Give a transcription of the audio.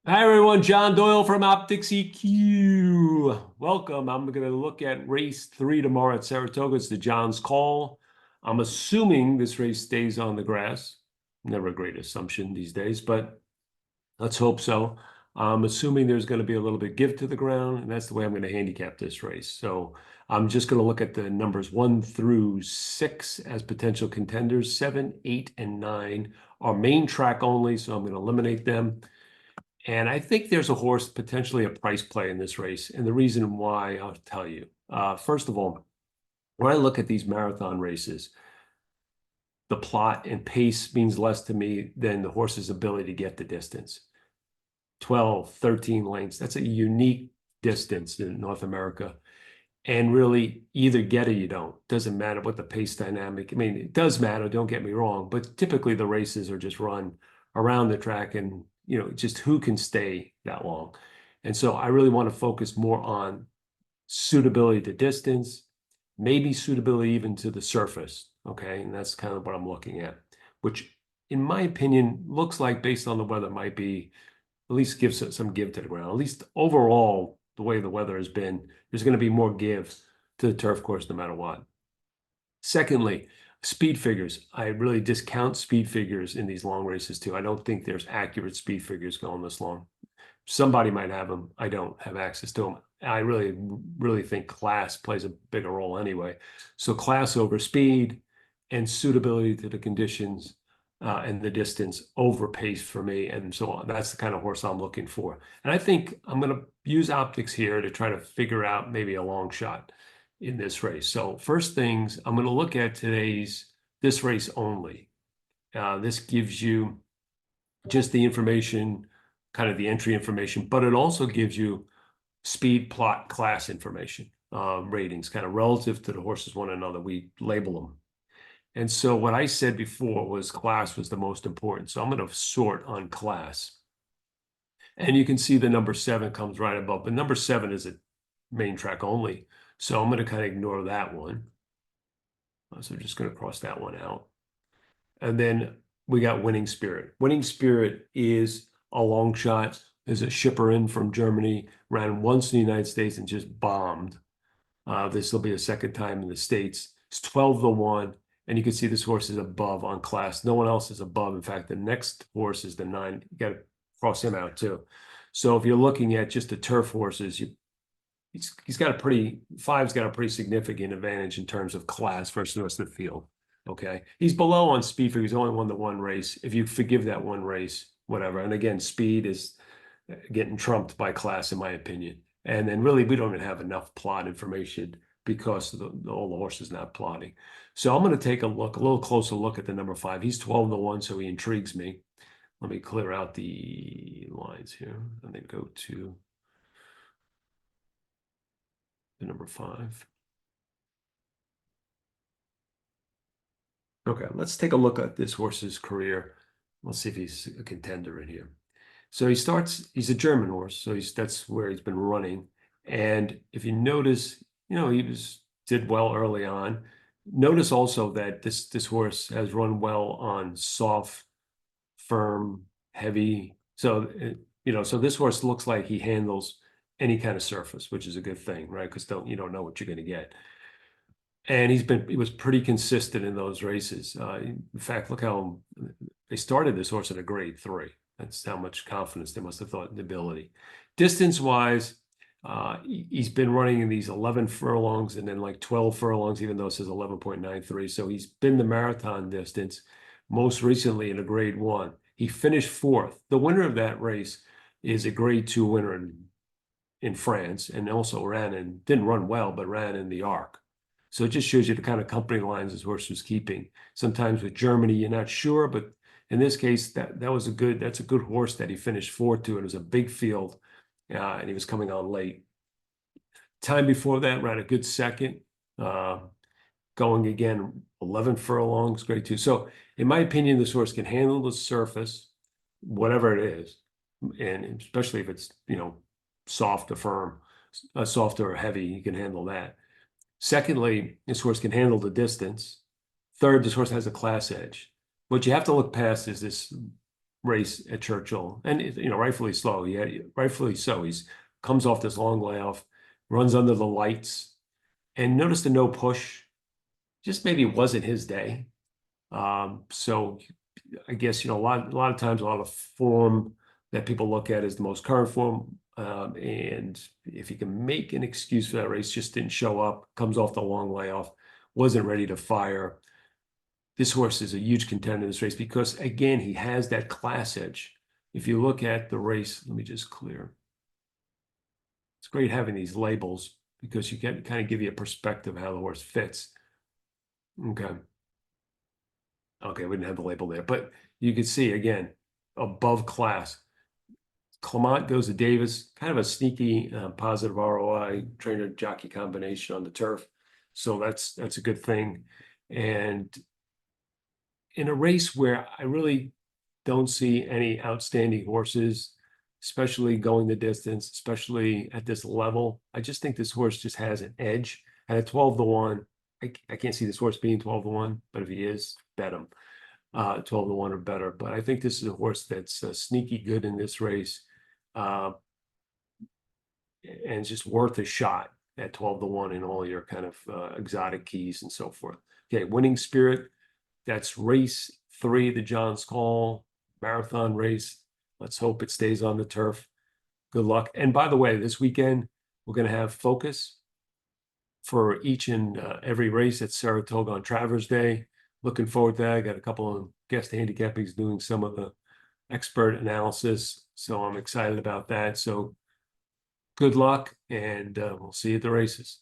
Hi everyone, John Doyle from OptixEQ. Welcome. I'm going to look at race 3 tomorrow at Saratoga. It's the John's Call. I'm assuming this race stays on the grass. Never a great assumption these days, but let's hope so. I'm assuming there's going to be a little bit give to the ground, and that's the way I'm going to handicap this race. So I'm just going to look at the numbers 1 through 6 as potential contenders. 7, 8, and 9 are main track only, so I'm going to eliminate them. And I think there's a horse, potentially a price play in this race. And the reason why, I'll tell you. First of all, when I look at these marathon races, the plot and pace means less to me than the horse's ability to get the distance. 12, 13 lengths. That's a unique distance in North America. And really, either get or you don't. Doesn't matter what the pace dynamic. I mean, it does matter, don't get me wrong, but typically the races are just run around the track and, just who can stay that long. And so I really want to focus more on suitability to distance, maybe suitability even to the surface. Okay. And that's kind of what I'm looking at, which in my opinion looks like based on the weather might be at least give some give to the ground. At least overall, the way the weather has been, there's going to be more give to the turf course no matter what. Secondly, speed figures. I really discount speed figures in these long races too. I don't think there's accurate speed figures going this long. Somebody might have them. I don't have access to them. I really think class plays a bigger role anyway. So class over speed and suitability to the conditions and the distance over pace for me. And so on. That's the kind of horse I'm looking for. And I think I'm going to use optics here to try to figure out maybe a long shot in this race. So first things, I'm going to look at this race only. This gives you just the information, kind of the entry information, but it also gives you speed, plot, class information, ratings, kind of relative to the horses one another. We label them. And so what I said before was class was the most important. So I'm going to sort on class. And you can see the number 7 comes right above, but number 7 is a main track only. So I'm going to kind of ignore that one. So just going to cross that one out. And then we got Winning Spirit. Winning Spirit is a long shot. There's a shipper in from Germany, ran once in the United States and just bombed. This will be a second time in the States. It's 12-1. And you can see this horse is above on class. No one else is above. In fact, the next horse is the 9. You got to cross him out too. So if you're looking at just the turf horses, he's got a pretty, 5's got a pretty significant advantage in terms of class versus the rest of the field. Okay. He's below on speed figure. He's only won the one race. If you forgive that one race, whatever. And again, speed is getting trumped by class, in my opinion. And then really, we don't even have enough plot information because all the horses not plotting. So I'm going to take a little closer look at the number 5. He's 12-1, so he intrigues me. Let me clear out the lines here and then go to the number 5. Okay, let's take a look at this horse's career. Let's see if he's a contender in here. So he's a German horse, so that's where he's been running. And if you notice, he did well early on. Notice also that this horse has run well on soft, firm, heavy. So so this horse looks like he handles any kind of surface, which is a good thing, right? Because you don't know what you're going to get. And he was pretty consistent in those races. In fact, look how they started this horse at a grade 3. That's how much confidence they must have thought in the ability. Distance-wise, he's been running in these 11 furlongs and then like 12 furlongs, even though it says 11.93. So he's been the marathon distance, most recently in a grade 1. He finished 4th. The winner of that race is a grade 2 winner in France, and also didn't run well, but ran in the Arc. So it just shows you the kind of company lines this horse was keeping. Sometimes with Germany, you're not sure, but in this case, that's a good horse that he finished 4th to. It was a big field, and he was coming on late. Time before that, ran a good second, going again 11 furlongs, grade 2. So in my opinion, this horse can handle the surface, whatever it is, and especially if it's soft or firm, soft or heavy, he can handle that. Secondly, this horse can handle the distance. Third, this horse has a class edge. What you have to look past is this race at Churchill, and you know, rightfully slow. Yeah, rightfully so. He's comes off this long layoff, runs under the lights, and notice the no push. Just maybe wasn't his day. So I guess, you know, a lot of times, a lot of form that people look at is the most current form. And if you can make an excuse for that race, just didn't show up, comes off the long layoff, wasn't ready to fire. This horse is a huge contender in this race because, again, he has that class edge. If you look at the race, let me just clear. It's great having these labels because you can kind of give you a perspective of how the horse fits. Okay. Okay, we didn't have the label there, but you can see, again, above class. Clement goes to Davis, kind of a sneaky positive ROI trainer jockey combination on the turf. So that's a good thing. And in a race where I really don't see any outstanding horses, especially going the distance, especially at this level, I just think this horse just has an edge. At a 12-1, I can't see this horse being 12-1, but if he is, bet him. 12-1 or better. But I think this is a horse that's sneaky good in this race. And it's just worth a shot at 12-1 in all your kind of exotic keys and so forth. Okay, Winning Spirit. That's race 3, the John's Call marathon race. Let's hope it stays on the turf. Good luck. And by the way, this weekend, we're going to have focus for each and every race at Saratoga on Travers Day. Looking forward to that. I got a couple of guest handicappings doing some of the expert analysis. So I'm excited about that. So good luck, and we'll see you at the races.